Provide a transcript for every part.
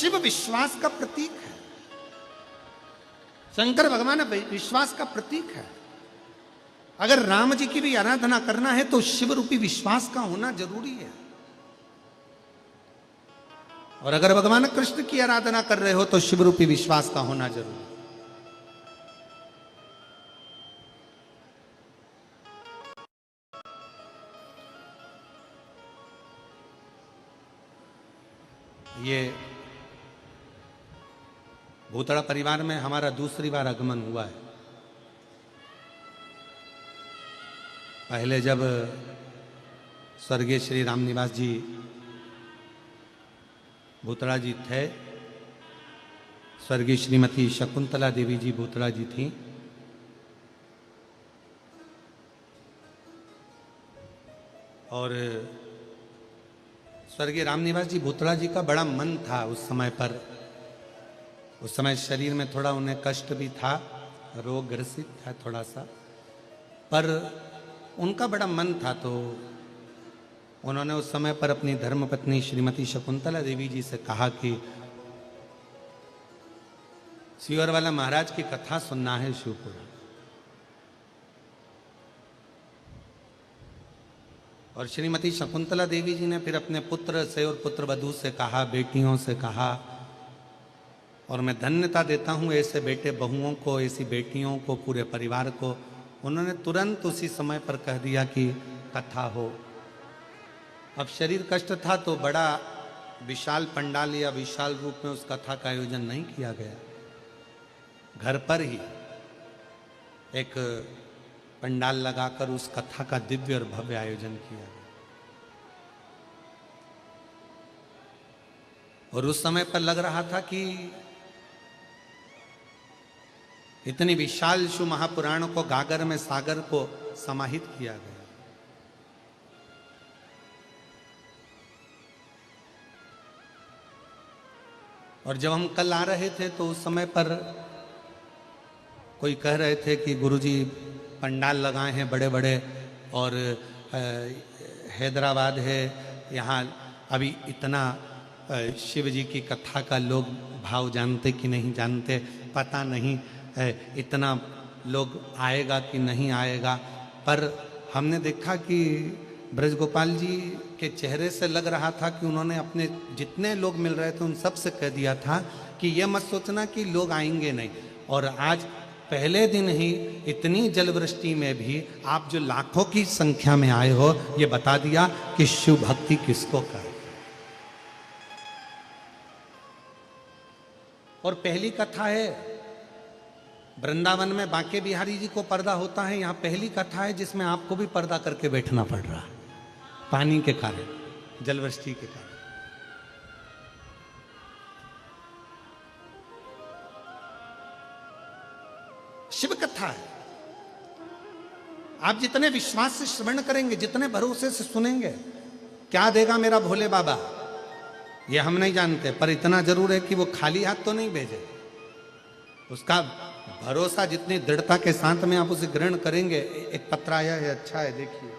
शिव विश्वास का प्रतीक है, शंकर भगवान विश्वास का प्रतीक है। अगर राम जी की भी आराधना करना है तो शिव रूपी विश्वास का होना जरूरी है। और अगर भगवान कृष्ण की आराधना कर रहे हो तो शिव रूपी विश्वास का होना जरूरी है। ये भूतड़ा परिवार में हमारा दूसरी बार आगमन हुआ है। पहले जब स्वर्गीय श्री रामनिवास जी भूतड़ा जी थे, स्वर्गीय श्रीमती शकुंतला देवी जी भूतड़ा जी थी, और स्वर्गीय रामनिवास जी भूतड़ा जी का बड़ा मन था उस समय पर। उस समय शरीर में थोड़ा उन्हें कष्ट भी था, रोग ग्रसित था थोड़ा सा, पर उनका बड़ा मन था। तो उन्होंने उस समय पर अपनी धर्मपत्नी श्रीमती शकुंतला देवी जी से कहा कि सीवर वाला महाराज की कथा सुनना है शिवपुराण। और श्रीमती शकुंतला देवी जी ने फिर अपने पुत्र से और पुत्र वधू से कहा, बेटियों से कहा, और मैं धन्यता देता हूं ऐसे बेटे बहुओं को, ऐसी बेटियों को, पूरे परिवार को। उन्होंने तुरंत उसी समय पर कह दिया कि कथा हो। अब शरीर कष्ट था तो बड़ा विशाल पंडाल या विशाल रूप में उस कथा का आयोजन नहीं किया गया। घर पर ही एक पंडाल लगाकर उस कथा का दिव्य और भव्य आयोजन किया गया। और उस समय पर लग रहा था कि इतनी विशाल शिव महापुराण को गागर में सागर को समाहित किया गया। और जब हम कल आ रहे थे तो उस समय पर कोई कह रहे थे कि गुरुजी पंडाल लगाए हैं बड़े बड़े, और हैदराबाद है, यहाँ अभी इतना शिव जी की कथा का लोग भाव जानते कि नहीं जानते पता नहीं, इतना लोग आएगा कि नहीं आएगा। पर हमने देखा कि ब्रजगोपाल जी के चेहरे से लग रहा था कि उन्होंने अपने जितने लोग मिल रहे थे उन सब से कह दिया था कि यह मत सोचना कि लोग आएंगे नहीं। और आज पहले दिन ही इतनी जलवृष्टि में भी आप जो लाखों की संख्या में आए हो, ये बता दिया कि शिव भक्ति किसको कहे। और पहली कथा है, वृंदावन में बांके बिहारी जी को पर्दा होता है, यहाँ पहली कथा है जिसमें आपको भी पर्दा करके बैठना पड़ रहा है, पानी के कारण, जलवृष्टि के कारण। शिव कथा है। आप जितने विश्वास से श्रवण करेंगे, जितने भरोसे से सुनेंगे, क्या देगा मेरा भोले बाबा ये हम नहीं जानते, पर इतना जरूर है कि वो खाली हाथ तो नहीं भेजे। उसका भरोसा जितनी दृढ़ता के साथ में आप उसे ग्रहण करेंगे। एक पत्र आया है, अच्छा है, देखिए।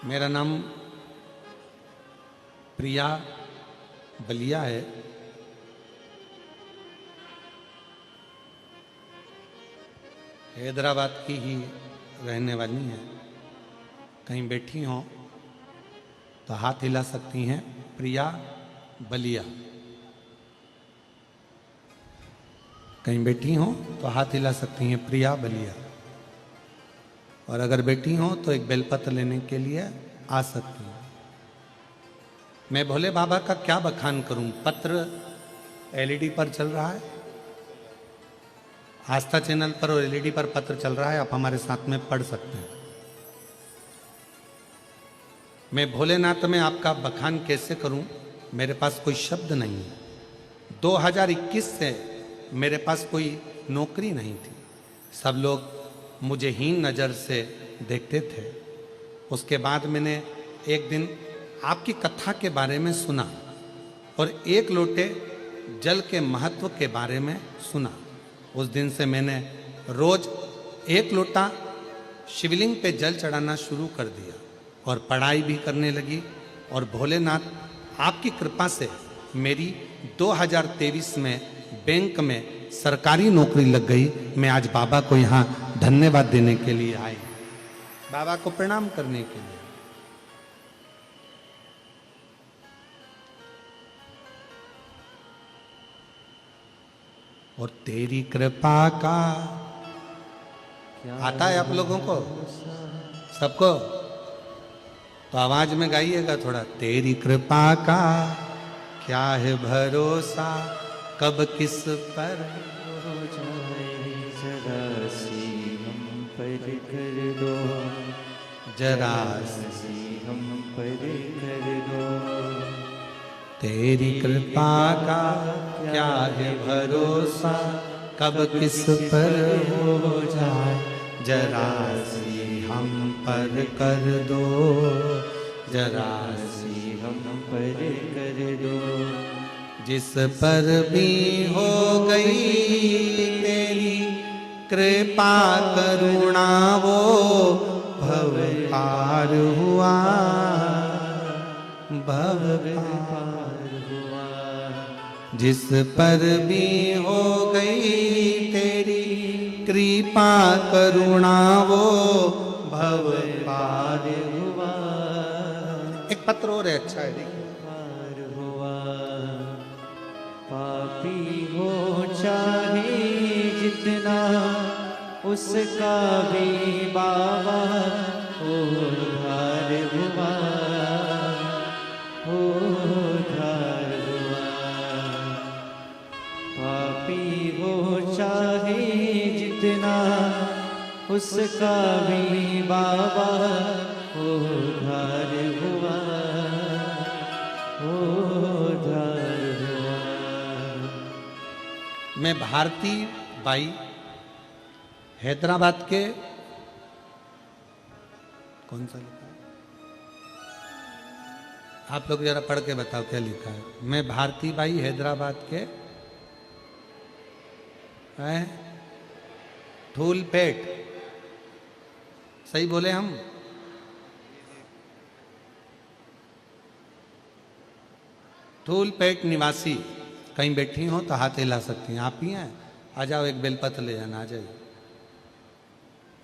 मेरा नाम प्रिया बलिया है। हैदराबाद की ही रहने वाली हैं। कहीं बैठी हों तो हाथ हिला सकती हैं, प्रिया बलिया। कहीं बैठी हों तो हाथ हिला सकती हैं, प्रिया बलिया। और अगर बैठी हो तो एक बेलपत्र लेने के लिए आ सकती हैं। मैं भोले बाबा का क्या बखान करूं। पत्र एलईडी पर चल रहा है, आस्था चैनल पर और एलईडी पर पत्र चल रहा है, आप हमारे साथ में पढ़ सकते हैं। मैं भोलेनाथ में आपका बखान कैसे करूं, मेरे पास कोई शब्द नहीं है। 2021 से मेरे पास कोई नौकरी नहीं थी, सब लोग मुझे हीन नज़र से देखते थे। उसके बाद मैंने एक दिन आपकी कथा के बारे में सुना और एक लोटे जल के महत्व के बारे में सुना। उस दिन से मैंने रोज एक लोटा शिवलिंग पे जल चढ़ाना शुरू कर दिया और पढ़ाई भी करने लगी। और भोलेनाथ आपकी कृपा से मेरी 2023 में बैंक में सरकारी नौकरी लग गई। मैं आज बाबा को यहाँ धन्यवाद देने के लिए आई, बाबा को प्रणाम करने के लिए। और तेरी कृपा का आता है आप लोगों को सबको, तो आवाज में गाइएगा थोड़ा। तेरी कृपा का क्या है भरोसा, कब किस पर हो जाए, जरा सी हम पर कर दो, जरा सी हम पर कर दो। तेरी कृपा का क्या है भरोसा, कब किस पर हो जाए, जरा सी हम पर कर दो, जरा सी हम पर कर दो। जिस पर भी हो गई तेरी कृपा करुणा, वो भव पार हुआ, भव पार हुआ। जिस पर भी हो गई तेरी कृपा करुणा, वो भव पार हुआ, एक पत्र और है, अच्छा है, देखिए। पार हुआ। पापी हो चाहे जितना, उसका भी बाबा उद्धार हुआ, उद्धार हुआ। पापी हो चाहे जितना, उसका भी बाबा उद्धार हुआ, उद्धार हुआ। मैं भारती बाई हैदराबाद के, कौन सा लिखा है आप लोग जरा पढ़ के बताओ क्या लिखा है। मैं भारती बाई हैदराबाद के हैं धूलपेट, सही बोले हम? धूलपेट निवासी, कहीं बैठी हो तो हाथ हिला सकती हैं। आप ही हैं, आ जाओ, एक बेलपत्र ले जाना, आ जाइए।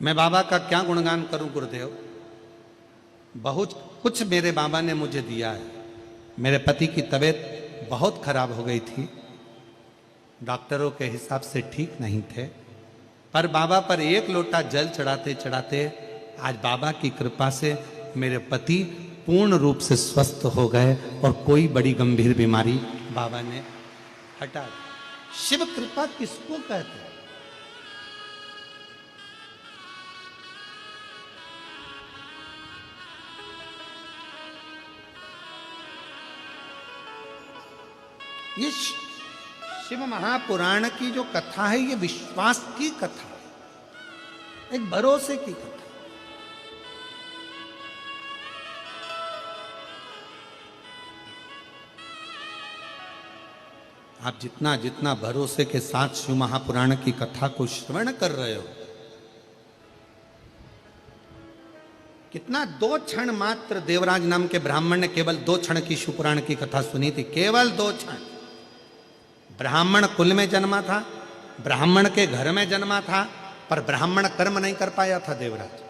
मैं बाबा का क्या गुणगान करूं गुरुदेव, बहुत कुछ मेरे बाबा ने मुझे दिया है। मेरे पति की तबीयत बहुत खराब हो गई थी, डॉक्टरों के हिसाब से ठीक नहीं थे, पर बाबा पर एक लोटा जल चढ़ाते चढ़ाते आज बाबा की कृपा से मेरे पति पूर्ण रूप से स्वस्थ हो गए और कोई बड़ी गंभीर बीमारी बाबा ने हटा दी। शिव कृपा किसको कहते हैं? ये शिव महापुराण की जो कथा है, ये विश्वास की कथा है, एक भरोसे की कथा। आप जितना जितना भरोसे के साथ शिव महापुराण की कथा को श्रवण कर रहे हो, कितना 2 क्षण मात्र देवराज नाम के ब्राह्मण ने केवल 2 क्षण की शिवपुराण की कथा सुनी थी, केवल 2 क्षण। ब्राह्मण कुल में जन्मा था, ब्राह्मण के घर में जन्मा था, पर ब्राह्मण कर्म नहीं कर पाया था देवराज।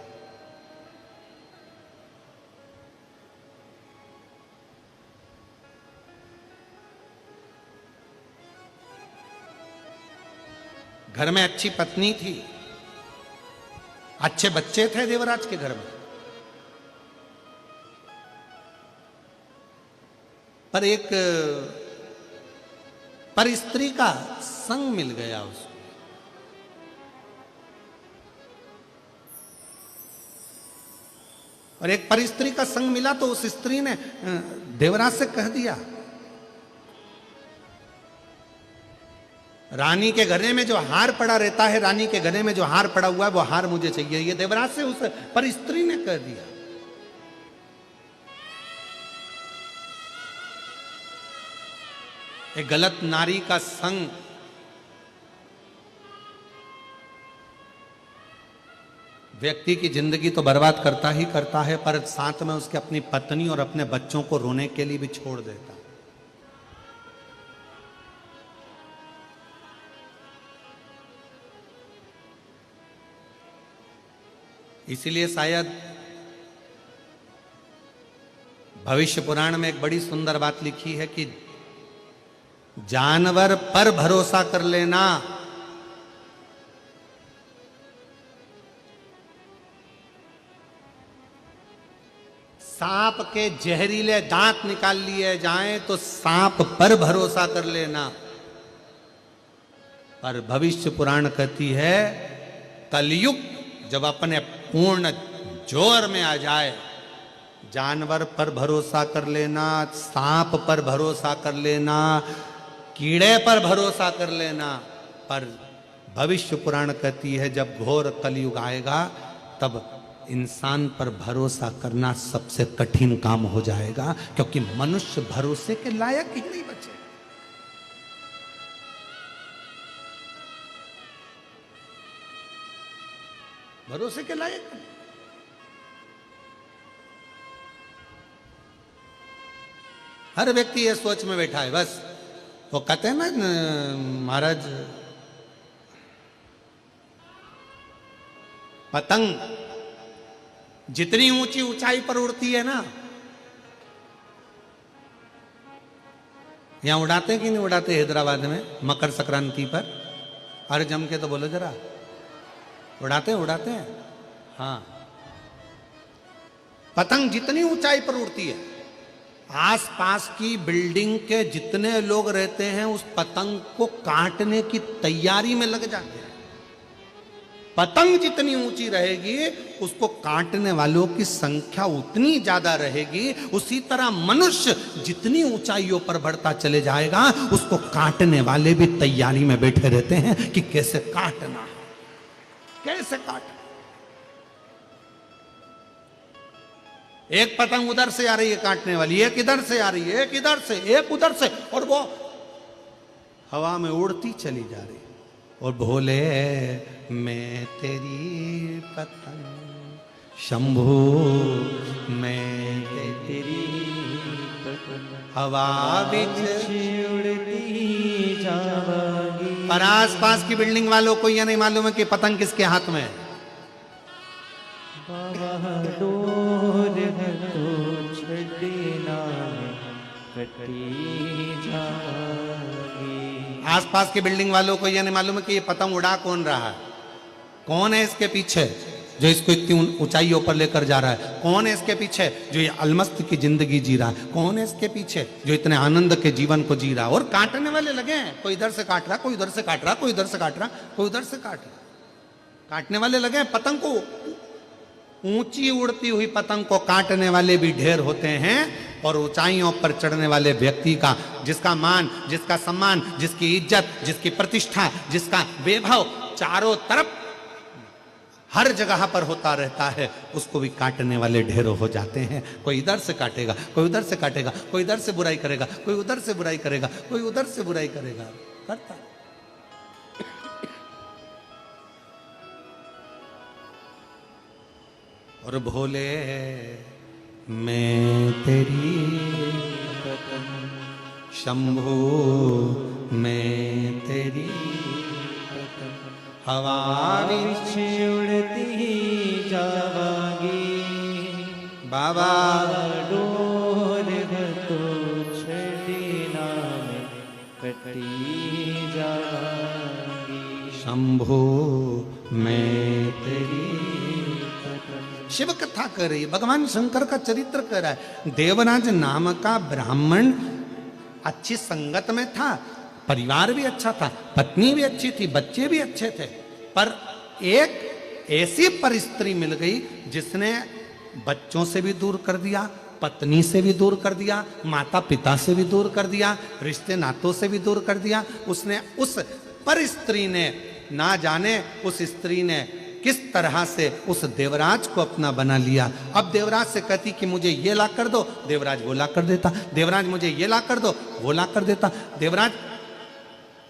घर में अच्छी पत्नी थी, अच्छे बच्चे थे देवराज के घर में, पर एक पर स्त्री का संग मिल गया उसको। और एक परिस्त्री का संग मिला तो उस स्त्री ने देवराज से कह दिया, रानी के गले में जो हार पड़ा रहता है, रानी के गले में जो हार पड़ा हुआ है वो हार मुझे चाहिए। ये देवराज से उस परिस्त्री ने कह दिया। एक गलत नारी का संग व्यक्ति की जिंदगी तो बर्बाद करता ही करता है, पर साथ में उसके अपनी पत्नी और अपने बच्चों को रोने के लिए भी छोड़ देता है। इसीलिए शायद भविष्य पुराण में एक बड़ी सुंदर बात लिखी है कि जानवर पर भरोसा कर लेना, सांप के जहरीले दांत निकाल लिए जाएं तो सांप पर भरोसा कर लेना। पर भविष्य पुराण कहती है कलयुग जब अपने पूर्ण जोर में आ जाए, जानवर पर भरोसा कर लेना, सांप पर भरोसा कर लेना, कीड़े पर भरोसा कर लेना। पर भविष्य पुराण कहती है जब घोर कलयुग आएगा तब इंसान पर भरोसा करना सबसे कठिन काम हो जाएगा, क्योंकि मनुष्य भरोसे के लायक ही नहीं बचे। भरोसे के लायक हर व्यक्ति ये सोच में बैठा है। बस वो कहते हैं ना महाराज, पतंग जितनी ऊंची ऊंचाई पर उड़ती है ना, यहां उड़ाते हैं कि नहीं उड़ाते हैदराबाद में मकर संक्रांति पर? अरे जम के तो बोलो जरा, उड़ाते हैं उड़ाते हैं। हाँ, पतंग जितनी ऊंचाई पर उड़ती है, आसपास की बिल्डिंग के जितने लोग रहते हैं उस पतंग को काटने की तैयारी में लग जाते हैं। पतंग जितनी ऊंची रहेगी उसको काटने वालों की संख्या उतनी ज्यादा रहेगी। उसी तरह मनुष्य जितनी ऊंचाइयों पर बढ़ता चले जाएगा उसको काटने वाले भी तैयारी में बैठे रहते हैं कि कैसे काटना है, कैसे काटना। एक पतंग उधर से आ रही है काटने वाली, एक इधर से आ रही है, एक इधर से, एक उधर से, और वो हवा में उड़ती चली जा रही। और भोले मैं तेरी पतंग, शंभू मैं तेरी पतंग, हवा बिच उड़ती जावागी। पर आस पास की बिल्डिंग वालों को यह नहीं मालूम है कि पतंग किसके हाथ में है। आसपास की बिल्डिंग वालों को यह नहीं मालूम है कि ये पतंग उड़ा कौन रहा है, कौन है इसके पीछे जो इसको इतनी ऊंचाइयों पर लेकर जा रहा है, कौन है इसके पीछे जो ये अलमस्त की जिंदगी जी रहा है, कौन है इसके पीछे जो इतने आनंद के जीवन को जी रहा है। और काटने वाले लगे हैं, कोई इधर से काट रहा, कोई उधर से काट रहा, कोई इधर से काट रहा, कोई उधर से काट रहा। काटने वाले लगे हैं। पतंग को, ऊंची उड़ती हुई पतंग को काटने वाले भी ढेर होते हैं, और ऊंचाइयों पर चढ़ने वाले व्यक्ति का, जिसका मान, जिसका सम्मान, जिसकी इज्जत, जिसकी प्रतिष्ठा, जिसका वैभव चारों तरफ हर जगह पर होता रहता है, उसको भी काटने वाले ढेरों हो जाते हैं। कोई इधर से काटेगा, कोई उधर से काटेगा, कोई इधर से बुराई करेगा, कोई उधर से बुराई करेगा, कोई उधर से बुराई करेगा, करता। और भोले मैं तेरी पतंग, शंभू मैं तेरी पतंग, हवा बिच उड़ती जावागी। बाबा डोर तो छड़ीना में कटी जावागी। शंभू मैं तेरी शिव कथा कर रही है, भगवान शंकर का चरित्र कर रहा है। देवराज नाम का ब्राह्मण अच्छी संगत में था, परिवार भी अच्छा था, पत्नी भी अच्छी थी, बच्चे भी अच्छे थे, पर एक ऐसी परिस्त्री मिल गई जिसने बच्चों से भी दूर कर दिया, पत्नी से भी दूर कर दिया, माता पिता से भी दूर कर दिया, रिश्ते नातों से भी दूर कर दिया उसने। उस पर स्त्री ने, ना जाने उस स्त्री ने किस तरह से उस देवराज को अपना बना लिया। अब देवराज से कहती कि मुझे ये ला कर दो, देवराज वो ला कर देता। देवराज मुझे ये ला कर दो, वो ला कर देता। देवराज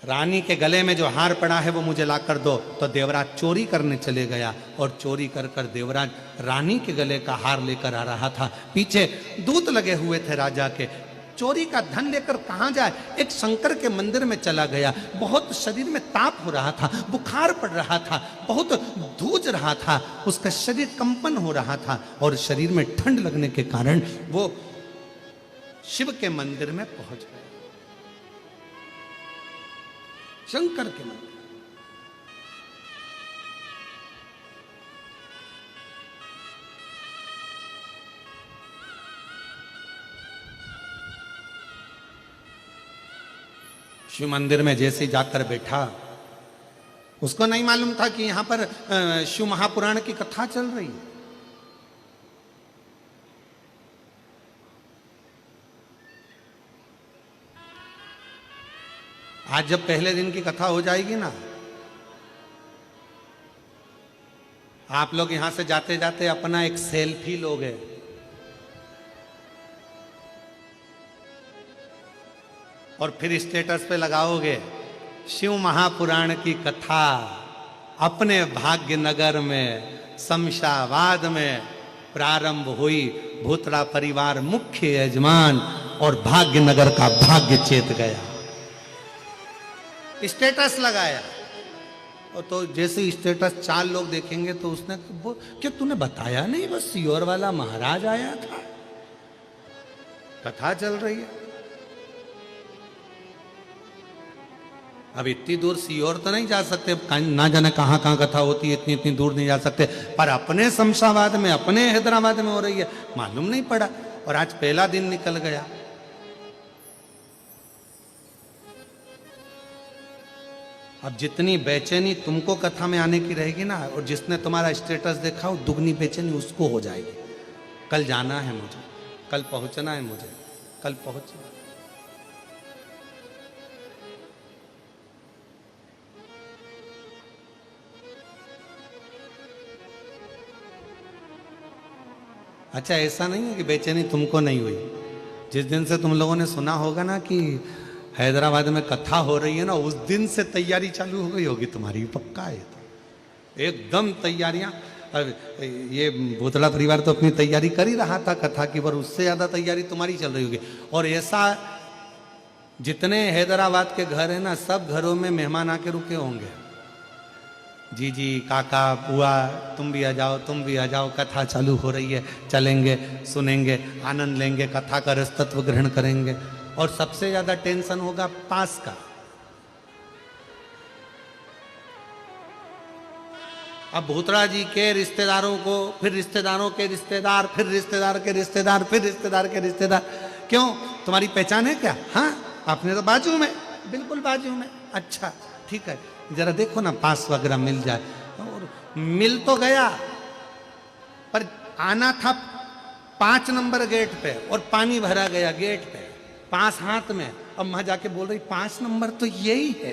रानी के गले में जो हार पड़ा है वो मुझे ला कर दो, तो देवराज चोरी करने चले गया और चोरी कर कर देवराज रानी के गले का हार लेकर आ रहा था। पीछे दूत लगे हुए थे राजा के। चोरी का धन लेकर कहाँ जाए? एक शंकर के मंदिर में चला गया। बहुत शरीर में ताप हो रहा था, बुखार पड़ रहा था, बहुत धूज रहा था, उसका शरीर कंपन हो रहा था और शरीर में ठंड लगने के कारण वो शिव के मंदिर में पहुंच गया, शंकर के मंदिर। शिव मंदिर में जैसे ही जाकर बैठा, उसको नहीं मालूम था कि यहां पर शिव महापुराण की कथा चल रही है। आज जब पहले दिन की कथा हो जाएगी ना, आप लोग यहां से जाते जाते अपना एक सेल्फी लोगे, और फिर स्टेटस पे लगाओगे शिव महापुराण की कथा अपने भाग्यनगर में शमशाबाद में प्रारंभ हुई। भूतड़ा परिवार मुख्य यजमान और भाग्यनगर का भाग्य चेत गया। स्टेटस लगाया, और तो जैसे स्टेटस 4 लोग देखेंगे तो उसने क्या तूने बताया नहीं, बस सीहोर वाला महाराज आया था, कथा चल रही है। अब इतनी दूर सीहोर तो नहीं जा सकते, ना जाने कहां कहां कथा होती है, इतनी इतनी दूर नहीं जा सकते, पर अपने शमशाबाद में, अपने हैदराबाद में हो रही है, मालूम नहीं पड़ा। और आज पहला दिन निकल गया। अब जितनी बेचैनी तुमको कथा में आने की रहेगी ना, और जिसने तुम्हारा स्टेटस देखा वो दुगनी बेचैनी उसको हो जाएगी। कल जाना है मुझे, कल पहुंचना है मुझे, कल पहुंचना। अच्छा, ऐसा नहीं है कि बेचैनी तुमको नहीं हुई। जिस दिन से तुम लोगों ने सुना होगा ना कि हैदराबाद में कथा हो रही है ना, उस दिन से तैयारी चालू हो गई होगी तुम्हारी, पक्का है। तो एकदम तैयारियां। ये भूतड़ा परिवार तो अपनी तैयारी कर ही रहा था कथा की, पर उससे ज्यादा तैयारी तुम्हारी चल रही होगी। और ऐसा जितने हैदराबाद के घर है ना, सब घरों में मेहमान आके रुके होंगे। जी जी, काका, बुआ, तुम भी आ जाओ, तुम भी आ जाओ, कथा चालू हो रही है, चलेंगे, सुनेंगे, आनंद लेंगे, कथा का रसतत्व ग्रहण करेंगे। और सबसे ज्यादा टेंशन होगा पास का। अब भूतड़ा जी के रिश्तेदारों को, फिर रिश्तेदारों के रिश्तेदार, फिर रिश्तेदार के रिश्तेदार, फिर रिश्तेदार के रिश्तेदार। क्यों, तुम्हारी पहचान है क्या? हाँ, आपने तो बाजू में, बिल्कुल बाजू में। अच्छा ठीक है, जरा देखो ना पास वगैरह मिल जाए। और मिल तो गया, पर आना था 5 नंबर गेट पे, और पानी भरा गया गेट पे, पास हाथ में। अब वहां जाके बोल रही 5 नंबर तो यही है,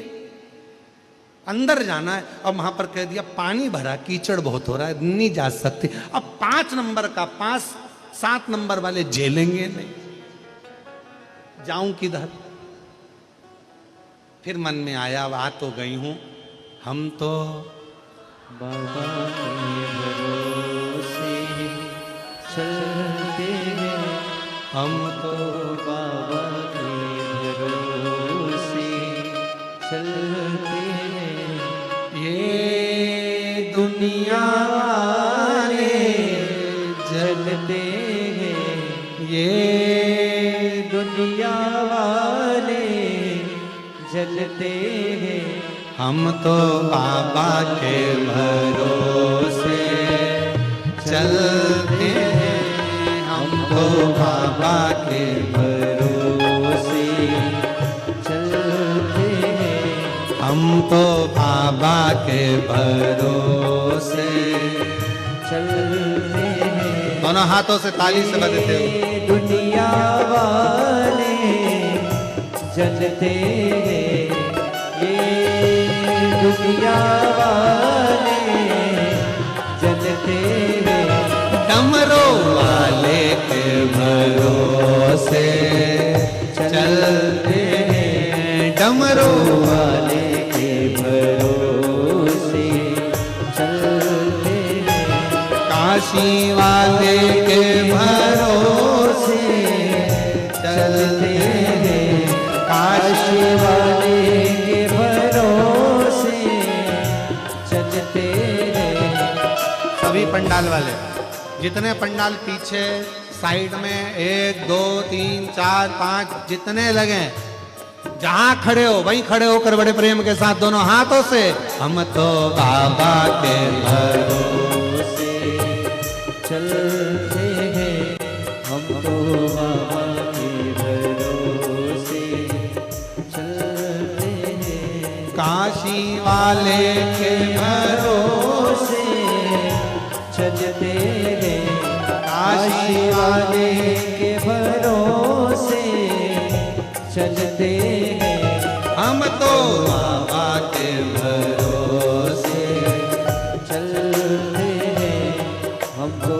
अंदर जाना है। अब वहां पर कह दिया पानी भरा, कीचड़ बहुत हो रहा है, नहीं जा सकती। अब 5 नंबर का पास 7 नंबर वाले झेलेंगे नहीं, जाऊं किधर? फिर मन में आया, अब आ तो गई हूं, हम तो बाबा के भरोसे चलते हैं, हम तो बाबा के भरोसे चलते हैं। ये दुनिया वाले जलते हैं, ये दुनिया वाले जलते हैं। हम तो बाबा के भरोसे चलते हैं, हम तो बाबा के भरोसे चलते हैं, हम तो बाबा के भरोसे चलते हैं। दोनों हाथों से ताली से बजते हुए। दुनिया वाले चलते हैं, ये दुनिया वाले चलते हैं, डमरू वाले के भरोसे चलते हैं, डमरू वाले के भरोसे चलते हैं, काशी वाले के भरोसे चलते हैं, काशी वाले के भरोसे चलते हैं। सभी पंडाल वाले, जितने पंडाल पीछे साइड में 1 2 3 4 5 जितने लगे, जहां खड़े हो वहीं खड़े होकर बड़े प्रेम के साथ दोनों हाथों से हम तो बाबा के भरोसे चलते हैं, हम तो बाबा के भरोसे चलते हैं, काशी वाले के भरोसे चलते हैं, काशी वाले के भरोसे चलते हैं, हम तो बाबा के भरोसे चलते हैं, हम तो